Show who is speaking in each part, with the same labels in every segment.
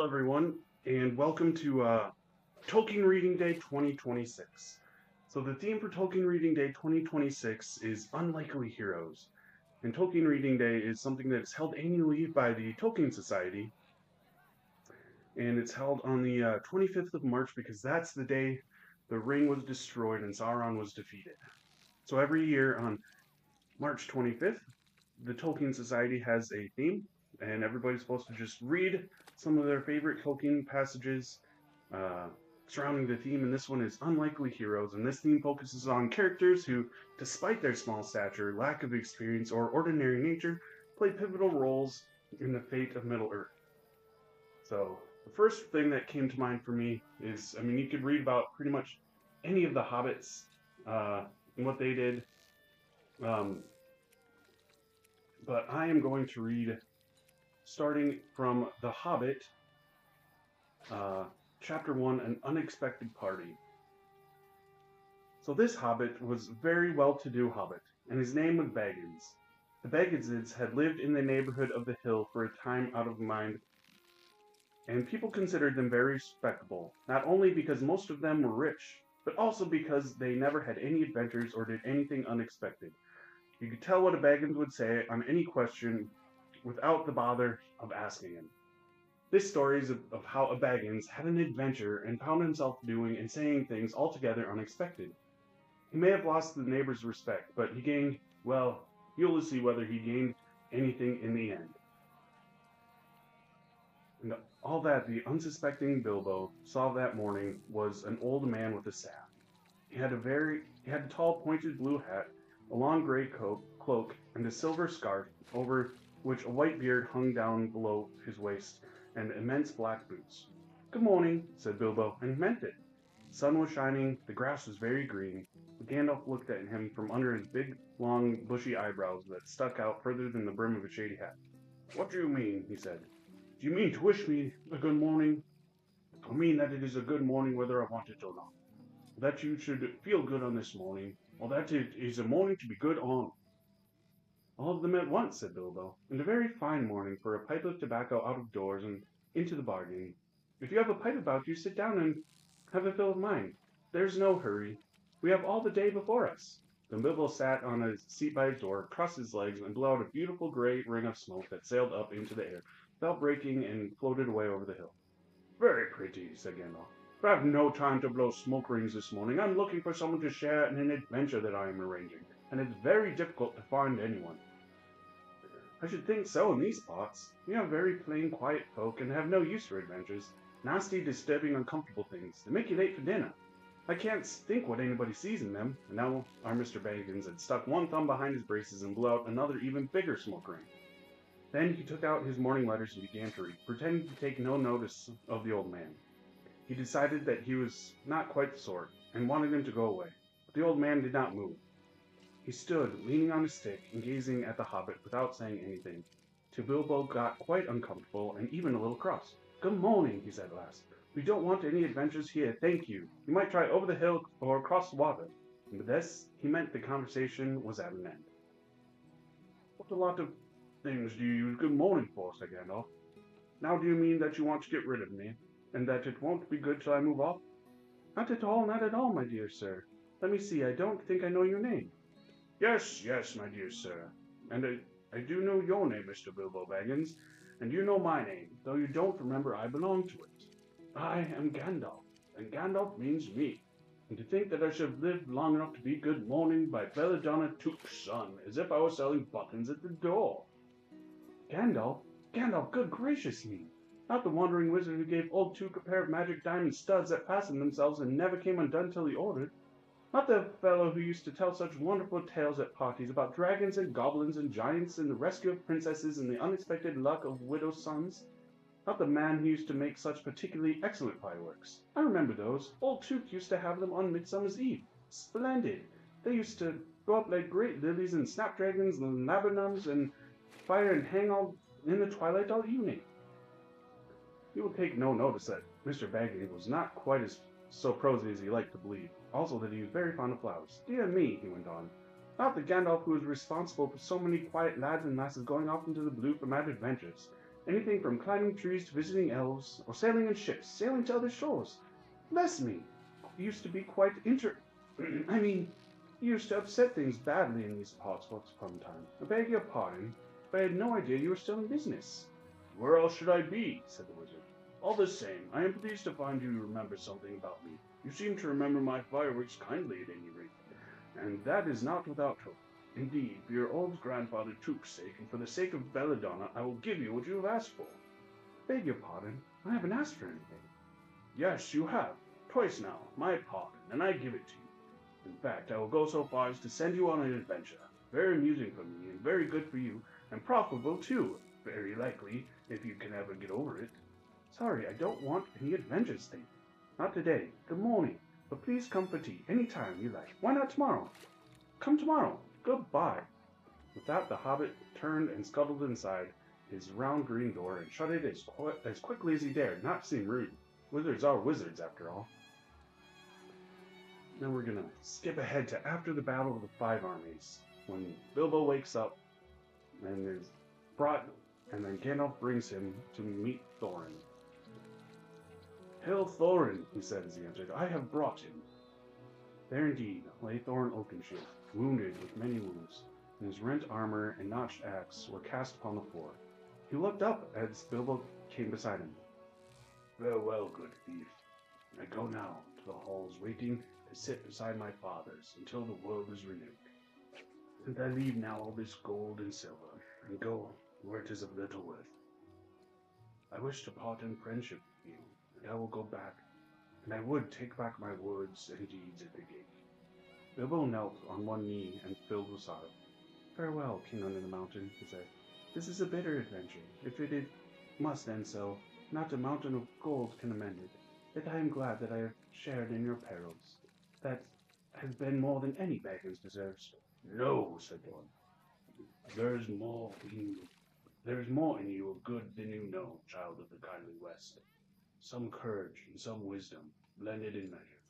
Speaker 1: everyone, and welcome to Tolkien Reading Day 2026. So the theme for Tolkien Reading Day 2026 is Unlikely Heroes. And Tolkien Reading Day is something that is held annually by the Tolkien Society, and it's held on the 25th of March because that's the day the ring was destroyed and Sauron was defeated. So every year on March 25th, the Tolkien Society has a theme, and everybody's supposed to just read some of their favorite Tolkien passages uh, surrounding the theme. And this one is Unlikely Heroes, and this theme focuses on characters who, despite their small stature, lack of experience, or ordinary nature, play pivotal roles in the fate of Middle-earth. So the first thing that came to mind for me is, you could read about pretty much any of the hobbits and what they did. But I am going to read starting from The Hobbit, Chapter 1, An Unexpected Party. So this hobbit was a very well-to-do hobbit, and his name was Baggins. The Bagginses had lived in the neighborhood of the hill for a time out of mind, and people considered them very respectable, not only because most of them were rich, but also because they never had any adventures or did anything unexpected. You could tell what a Baggins would say on any question without the bother of asking him. This story is of how a Baggins had an adventure and found himself doing and saying things altogether unexpected. He may have lost the neighbor's respect, but he gained, well, you'll see whether he gained anything in the end. And all that the unsuspecting Bilbo saw that morning was an old man with a staff. He had a tall pointed blue hat, a long gray cloak, and a silver scarf over which a white beard hung down below his waist, and immense black boots. "Good morning," said Bilbo, and he meant it. The sun was shining, the grass was very green. Gandalf looked at him from under his big, long, bushy eyebrows that stuck out further than the brim of a shady hat. "What do you mean?" he said. "Do you mean to wish me a good morning?" "I mean that it is a good morning whether I want it or not. That you should feel good on this morning, or that it is a morning to be good on." "All of them at once," said Bilbo, "and a very fine morning for a pipe of tobacco out of doors and into the bargain. If you have a pipe about you, sit down and have a fill of mine. There's no hurry. We have all the day before us." Then Bilbo sat on a seat by his door, crossed his legs, and blew out a beautiful gray ring of smoke that sailed up into the air, without breaking, and floated away over the hill. "Very pretty," said Gandalf. "But I have no time to blow smoke rings this morning. I'm looking for someone to share in an adventure that I am arranging, and it's very difficult to find anyone." "I should think so in these parts. We are very plain, quiet folk, and have no use for adventures. Nasty, disturbing, uncomfortable things. They make you late for dinner. I can't think what anybody sees in them." And now our Mr. Baggins had stuck one thumb behind his braces and blew out another even bigger smoke ring. Then he took out his morning letters and began to read, pretending to take no notice of the old man. He decided that he was not quite the sort, and wanted him to go away, but the old man did not move. He stood, leaning on his stick, and gazing at the hobbit without saying anything, till Bilbo got quite uncomfortable and even a little cross. "Good morning," he said at last. "We don't want any adventures here, thank you. You might try over the hill or across the water." And by this, he meant the conversation was at an end. "What a lot of things do you use good morning for?" said Gandalf. "Now do you mean that you want to get rid of me, and that it won't be good till I move off?" Not at all, my dear sir. Let me see, I don't think I know your name." Yes, my dear sir, and I do know your name, Mr. Bilbo Baggins, and you know my name, though you don't remember I belong to it. I am Gandalf, and Gandalf means me. And to think that I should have lived long enough to be good morning by Belladonna Took's son, as if I was selling buttons at the door." Gandalf, good gracious me! Not the wandering wizard who gave old Took a pair of magic diamond studs that fastened themselves and never came undone till he ordered. Not the fellow who used to tell such wonderful tales at parties about dragons and goblins and giants and the rescue of princesses and the unexpected luck of widows' sons. Not the man who used to make such particularly excellent fireworks. I remember those. Old Took used to have them on Midsummer's Eve. Splendid! They used to go up like great lilies and snapdragons and laburnums and fire and hang all in the twilight all evening. You will take no notice that Mr. Baggins was not quite so prosy as he liked to believe. Also that he was very fond of flowers. Dear me, he went on. Not the Gandalf who was responsible for so many quiet lads and lasses going off into the blue for mad adventures. Anything from climbing trees to visiting elves, or sailing in ships, sailing to other shores. Bless me, used to be quite I mean, you used to upset things badly in these parts once upon a time. I beg your pardon, but I had no idea you were still in business. Where else should I be? Said the wizard. All the same, I am pleased to find you remember something about me. You seem to remember my fireworks kindly at any rate, and that is not without hope. Indeed, for your old grandfather Took's sake, and for the sake of Belladonna, I will give you what you have asked for. Beg your pardon, I haven't asked for anything. Yes, you have. Twice now, my pardon, and I give it to you. In fact, I will go so far as to send you on an adventure. Very amusing for me, and very good for you, and profitable too, very likely, if you can ever get over it. Sorry, I don't want any adventures thing. Not today. Good morning. But please come for tea any time you like. Why not tomorrow? Come tomorrow. Goodbye. With that, the hobbit turned and scuttled inside his round green door and shut it as quickly as he dared, not to seem rude. Wizards are wizards, after all. Now we're going to skip ahead to after the Battle of the Five Armies, when Bilbo wakes up and is brought, and then Gandalf brings him to meet Thorin. Hail Thorin, he said as he entered. I have brought him. There indeed lay Thorin Oakenshield, wounded with many wounds, and his rent armor and notched axe were cast upon the floor. He looked up as Bilbo came beside him. Farewell, good thief. I go now to the halls waiting to sit beside my fathers until the world is renewed. And I leave now all this gold and silver, and go where it is of little worth. I wish to part in friendship with you, and I will go back, and I would take back my words and deeds at the gate. Bilbo knelt on one knee and filled with sorrow. Farewell, King under the mountain, he said. This is a bitter adventure. If it must end so, not a mountain of gold can amend it. Yet I am glad that I have shared in your perils. That has been more than any Baggins deserves. No, said Thorin. There is more in you of good than you know, child of the kindly West. Some courage and some wisdom, blended in measure.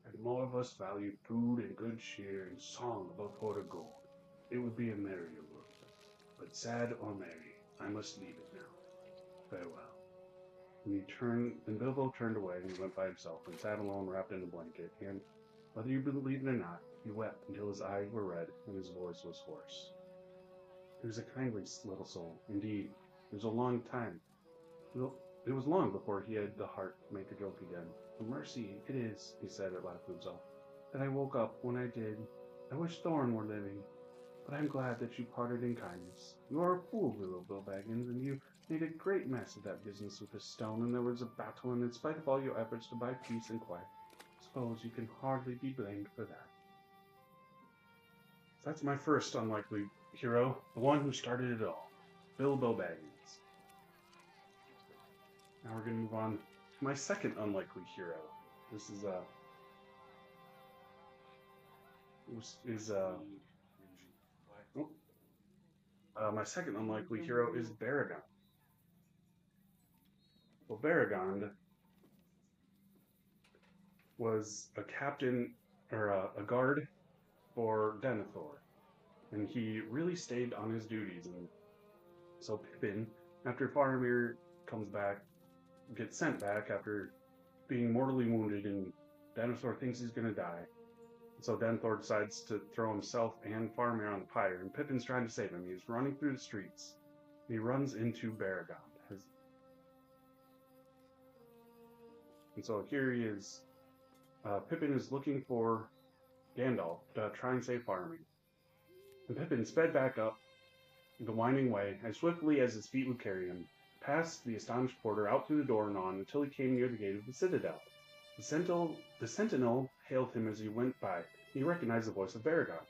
Speaker 1: And more of us value food and good cheer and song above hoard of gold. It would be a merrier world. But sad or merry, I must leave it now. Farewell. And Bilbo turned away and he went by himself and sat alone wrapped in a blanket, and, whether you believe it or not, he wept until his eyes were red and his voice was hoarse. He was a kindly little soul. Indeed, it was a long time. It was long before he had the heart to make a joke again. A mercy it is, he said at last to himself, that I woke up when I did. I wish Thorin were living, but I'm glad that you parted in kindness. You are a fool, little Bill Baggins, and you made a great mess of that business with the stone, and there was a battle, and in spite of all your efforts to buy peace and quiet, I suppose you can hardly be blamed for that. That's my first unlikely hero, the one who started it all, Bilbo Baggins. Now we're going to move on to my second unlikely hero. This is my second unlikely hero is Baragond. Well, Baragond was a captain, or a guard for Denethor, and he really stayed on his duties. And so Pippin, after Faramir comes back, gets sent back after being mortally wounded, and Denethor thinks he's going to die. So Denethor decides to throw himself and Faramir on the pyre, and Pippin's trying to save him. He's running through the streets. He runs into Baragond. And so here he is. Pippin is looking for Gandalf to try and save Faramir. And Pippin sped back up the winding way as swiftly as his feet would carry him, past the astonished porter, out through the door and on, until he came near the gate of the citadel. The sentinel hailed him as he went by. He recognized the voice of Baragond.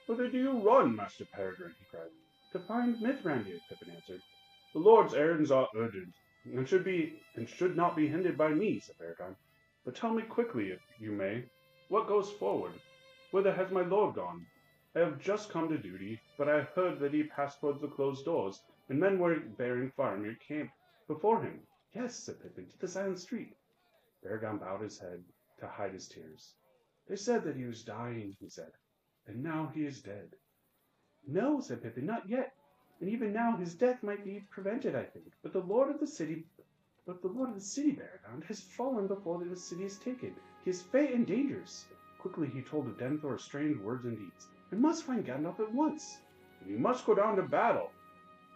Speaker 1: Whither do you run, Master Peregrine? He cried. To find Mithrandir, Pippin answered. The Lord's errands are urgent, and should not be hindered by me, said Baragond. But tell me quickly, if you may, what goes forward? Whither has my lord gone? I have just come to duty, but I have heard that he passed towards the closed doors, and men were bearing Faramir camp before him. Yes, said Pippin, to the silent street. Baragond bowed his head to hide his tears. They said that he was dying, he said, and now he is dead. No, said Pippin, not yet. and even now his death might be prevented, I think. But the Lord of the City, Baragon, has fallen before the city is taken. His fate endangers. Quickly he told of Denethor's strange words and deeds. I must find Gandalf at once. You must go down to battle.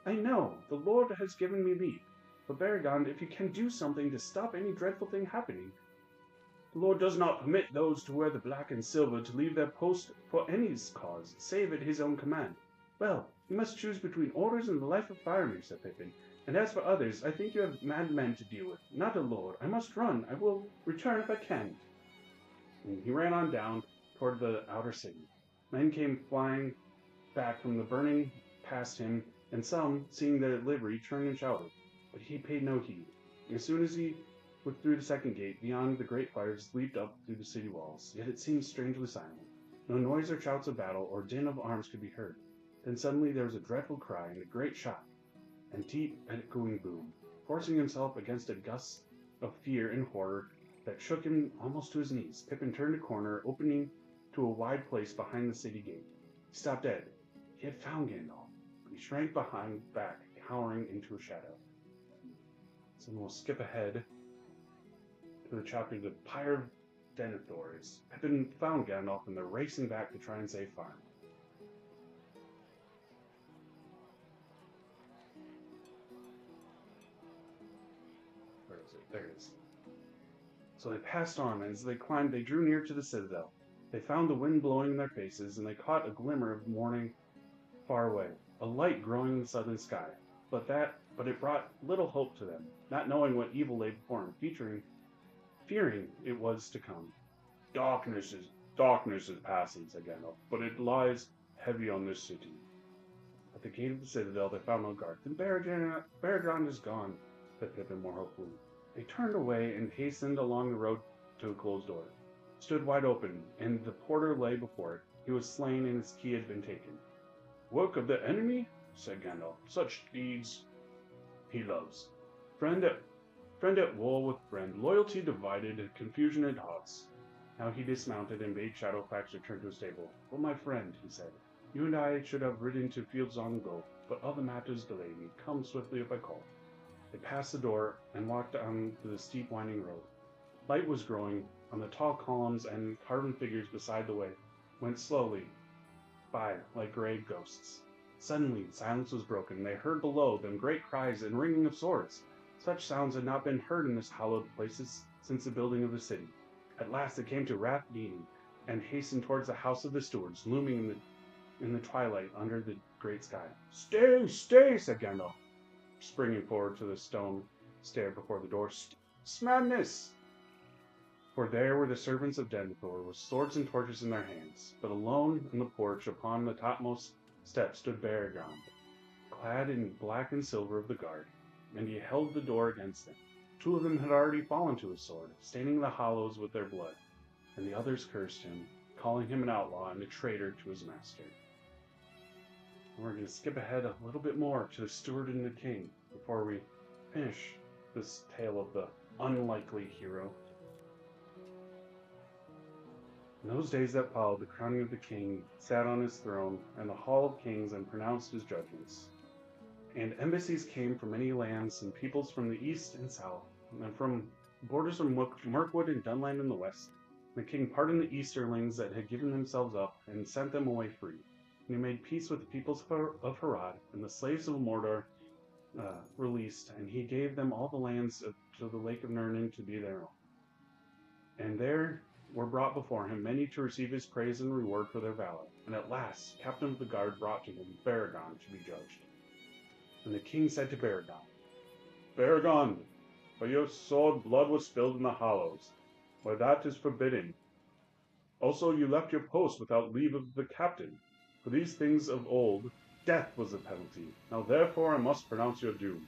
Speaker 1: I know, the Lord has given me leave. But Baragon, if you can do something to stop any dreadful thing happening, the Lord does not permit those to wear the black and silver to leave their post for any cause, save at his own command. Well, you must choose between orders and the life of firemen, said Pippin. And as for others, I think you have mad men to deal with, not a lord. I must run. I will return if I can. And he ran on down toward the outer city. Men came flying back from the burning past him, and some, seeing their livery, turned and shouted. But he paid no heed. As soon as he was through the second gate, beyond the great fires leaped up through the city walls. Yet it seemed strangely silent. No noise or shouts of battle or din of arms could be heard. Then suddenly there was a dreadful cry and a great shock, and deep echoing boom, forcing himself against a gust of fear and horror that shook him almost to his knees. Pippin turned a corner, opening to a wide place behind the city gate. He stopped dead. He had found Gandalf, but he shrank back, cowering into a shadow. So we'll skip ahead to the chapter The Pyre of Denethor. Pippin found Gandalf, and they're racing back to try and save Faramir. Where is it? There it is. So they passed on, and as they climbed, they drew near to the citadel. They found the wind blowing in their faces, and they caught a glimmer of morning far away, a light growing in the southern sky. But it brought little hope to them, not knowing what evil lay before them, fearing it was to come. Darkness is passing, said Gandalf, but it lies heavy on this city. At the gate of the citadel they found no guard. Then Barad is gone, said Pippin more hopefully. They turned away and hastened along the road to a closed door. It stood wide open, and the porter lay before it. He was slain, and his key had been taken. Work of the enemy, said Gandalf. Such deeds he loves. Friend at war with friend, loyalty divided, confusion at hearts. Now he dismounted and bade Shadowfax return to his stable. Well, my friend, he said, you and I should have ridden to fields long ago, but other matters delay me. Come swiftly if I call. They passed the door and walked on the steep winding road. Light was growing on the tall columns, and carven figures beside the way went slowly by like gray ghosts. Suddenly silence was broken. They heard below them great cries and ringing of swords. Such sounds had not been heard in this hallowed places since the building of the city. At last they came to Rath Dean, and hastened towards the house of the stewards, looming in the twilight under the great sky. Stay, stay, said Gandalf, springing forward to the stone stair before the door. Madness! For there were the servants of Denethor, with swords and torches in their hands. But alone in the porch upon the topmost step stood Barad, clad in black and silver of the guard, and he held the door against them. Two of them had already fallen to his sword, staining the hollows with their blood, and the others cursed him, calling him an outlaw and a traitor to his master. And we're going to skip ahead a little bit more to the steward and the king before we finish this tale of the unlikely hero. In those days that followed the crowning of the king, sat on his throne in the hall of kings and pronounced his judgments. And embassies came from many lands and peoples from the east and south, and from borders of Mirkwood and Dunland in the west. The king pardoned the Easterlings that had given themselves up and sent them away free. And he made peace with the peoples of Harad, and the slaves of Mordor released, and he gave them all the lands to the Lake of Nirn to be their own. And there were brought before him many to receive his praise and reward for their valor. And at last, captain of the guard brought to him Barad to be judged. And the king said to Barad, by your sword blood was spilled in the hollows, where that is forbidden. Also you left your post without leave of the captain. For these things of old, death was the penalty. Now therefore I must pronounce your doom.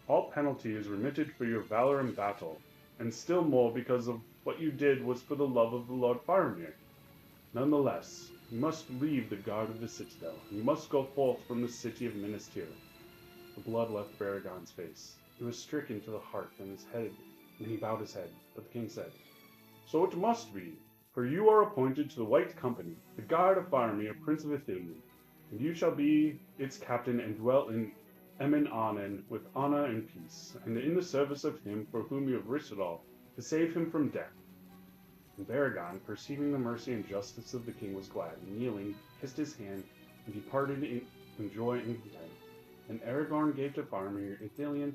Speaker 1: All penalty is remitted for your valor in battle, and still more because of what you did was for the love of the Lord Faramir. Nonetheless, you must leave the guard of the citadel, and you must go forth from the city of Minas Tirith. The blood left Baragon's face. He was stricken to the heart, and he bowed his head. But the king said, So it must be, for you are appointed to the White Company, the guard of Faramir, Prince of Ithilien. and you shall be its captain and dwell in Emin Anen with honor and peace, and in the service of him for whom you have risked it all, to save him from death. And Baragon, perceiving the mercy and justice of the king, was glad, and kneeling, kissed his hand, and departed in joy and content. And Aragorn gave to Faramir Ithilien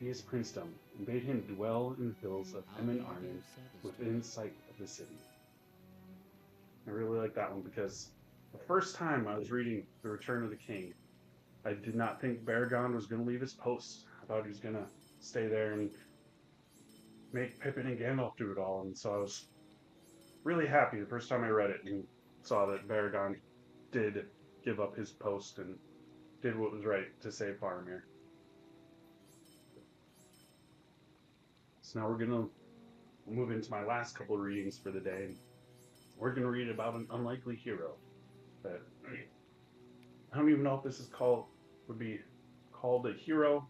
Speaker 1: his princedom, and bade him dwell in the hills of Emin Arnon, within sight of the city. I really like that one because the first time I was reading The Return of the King, I did not think Baragon was going to leave his post. I thought he was going to stay there and make Pippin and Gandalf do it all. And so I was really happy the first time I read it and saw that Baragon did give up his post and did what was right to save Faramir. So now we're going to move into my last couple of readings for the day. We're going to read about an unlikely hero that I don't even know if this is would be called a hero,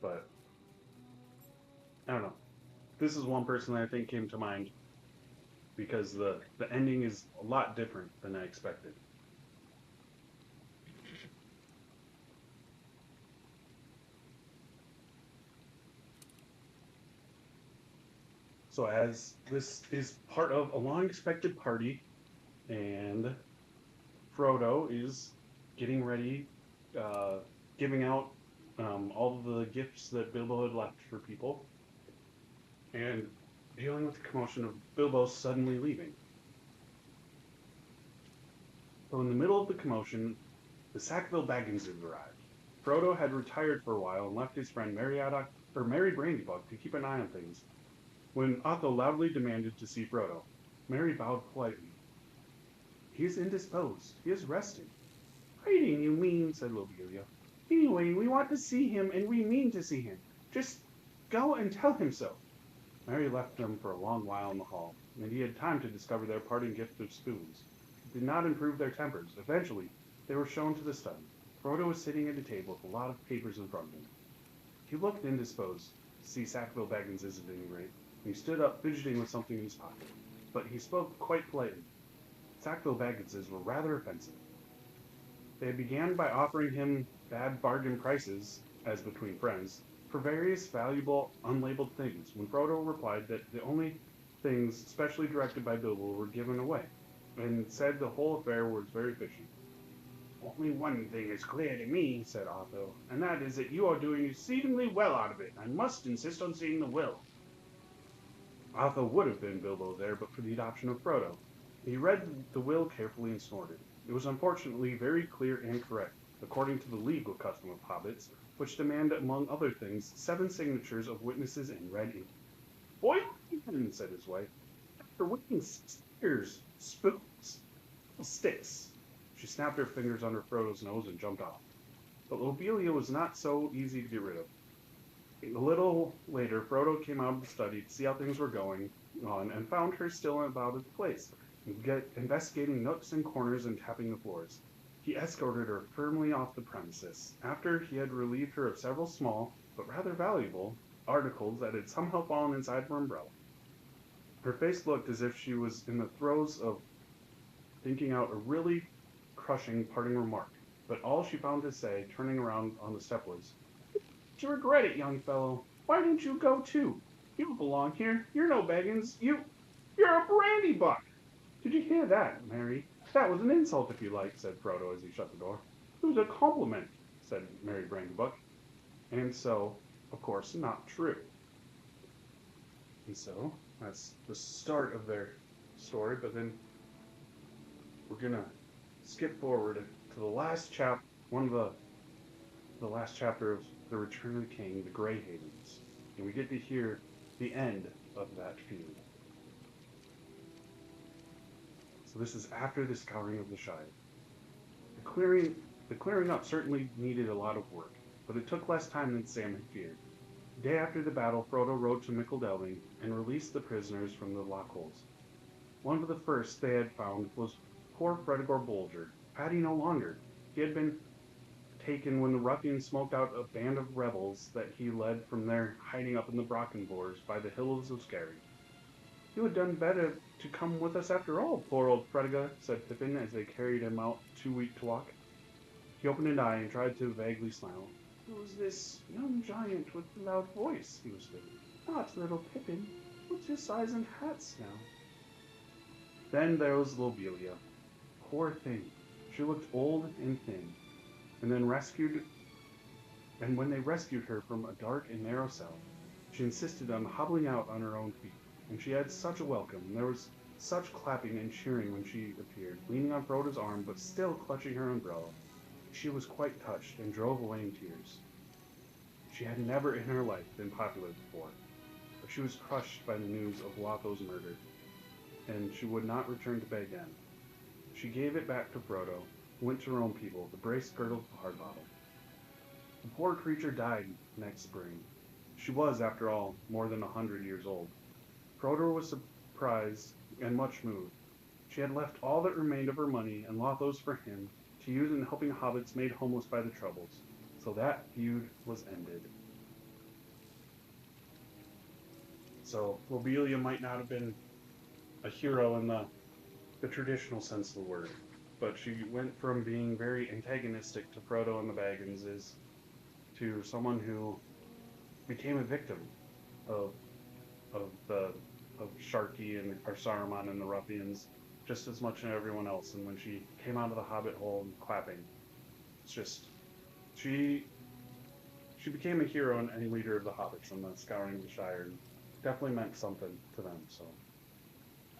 Speaker 1: but I don't know. This is one person that I think came to mind because the ending is a lot different than I expected. So as this is part of a long-expected party, and Frodo is getting ready, giving out all of the gifts that Bilbo had left for people, and dealing with the commotion of Bilbo suddenly leaving. So in the middle of the commotion, the Sackville Bagginses arrived. Frodo had retired for a while and left his friend Merry Brandybuck to keep an eye on things. When Otho loudly demanded to see Frodo, Merry bowed politely. "He is indisposed. He is resting." "Waiting, you mean," said Lobelia. "Anyway, we want to see him, and we mean to see him. Just go and tell him so." Merry left them for a long while in the hall, and he had time to discover their parting gift of spoons. It did not improve their tempers. Eventually, they were shown to the study. Frodo was sitting at a table with a lot of papers in front of him. He looked indisposed, to see Sackville Bagginses at any rate, and he stood up fidgeting with something in his pocket. But he spoke quite politely. Sackville Bagginses were rather offensive. They began by offering him bad bargain prices, as between friends, for various valuable unlabeled things, when Frodo replied that the only things specially directed by Bilbo were given away, and said the whole affair was very fishy. "Only one thing is clear to me," said Otho, "and that is that you are doing exceedingly well out of it. I must insist on seeing the will." Otho would have been Bilbo there but for the adoption of Frodo. He read the will carefully and snorted. It was unfortunately very clear and correct, according to the legal custom of hobbits, which demand, among other things, 7 signatures of witnesses in red ink. "Boy, said his wife, after waiting 6 years, spoons, sticks." She snapped her fingers under Frodo's nose and jumped off. But Lobelia was not so easy to get rid of. A little later, Frodo came out of the study to see how things were going on and found her still about at the place, investigating nooks and corners and tapping the floors. He escorted her firmly off the premises, after he had relieved her of several small, but rather valuable, articles that had somehow fallen inside her umbrella. Her face looked as if she was in the throes of thinking out a really crushing parting remark, but all she found to say, turning around on the step, was, "You regret it, young fellow. Why didn't you go too? You don't belong here. You're no Baggins. You're a Brandybuck." "Did you hear that, Mary? That was an insult, if you like," said Frodo as he shut the door. "It was a compliment," said Merry Brandybuck. And so, of course, not true. And so, that's the start of their story, but then we're going to skip forward to the last one of the last chapter of The Return of the King, the Grey Havens. And we get to hear the end of that feud. So this is after the scouring of the Shire. The clearing up certainly needed a lot of work, but it took less time than Sam had feared. The day after the battle, Frodo rode to Mickledelving and released the prisoners from the lockholes. One of the first they had found was poor Fredegor Bolger, Paddy no longer. He had been taken when the ruffians smoked out a band of rebels that he led from their hiding up in the Brockenbors by the hills of Skerry. You had done better to come with us after all, poor old Frediga, said Pippin as they carried him out too weak to walk. He opened an eye and tried to vaguely smile. Who's this young giant with the loud voice? He whispered. Not little Pippin. What's your size and hats now? Then there was Lobelia. Poor thing. She looked old and thin, and when they rescued her from a dark and narrow cell, she insisted on hobbling out on her own feet, and she had such a welcome, and there was such clapping and cheering when she appeared, leaning on Frodo's arm but still clutching her umbrella. She was quite touched and drove away in tears. She had never in her life been popular before, but she was crushed by the news of Lotho's murder, and she would not return to bed again. She gave it back to Frodo, who went to her own people, the brace-girdled Hardbottom. The poor creature died next spring. She was, after all, more than 100 years old. Frodo was surprised and much moved. She had left all that remained of her money and Lotho's for him to use in helping hobbits made homeless by the Troubles. So that feud was ended. So Lobelia might not have been a hero in the traditional sense of the word, but she went from being very antagonistic to Frodo and the Bagginses to someone who became a victim of of the of Sharky and or Saruman and the ruffians just as much as everyone else. And when she came out of the Hobbit hole and clapping, it's just she she became a hero and a leader of the hobbits and the scouring of the Shire, and definitely meant something to them. So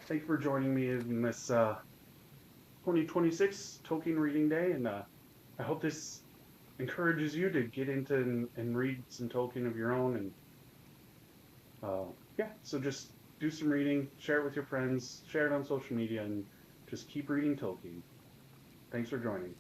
Speaker 1: thank you for joining me in this 2026 Tolkien Reading Day, and I hope this encourages you to get into and read some Tolkien of your own. And yeah, so just do some reading, share it with your friends, share it on social media, and just keep reading Tolkien. Thanks for joining.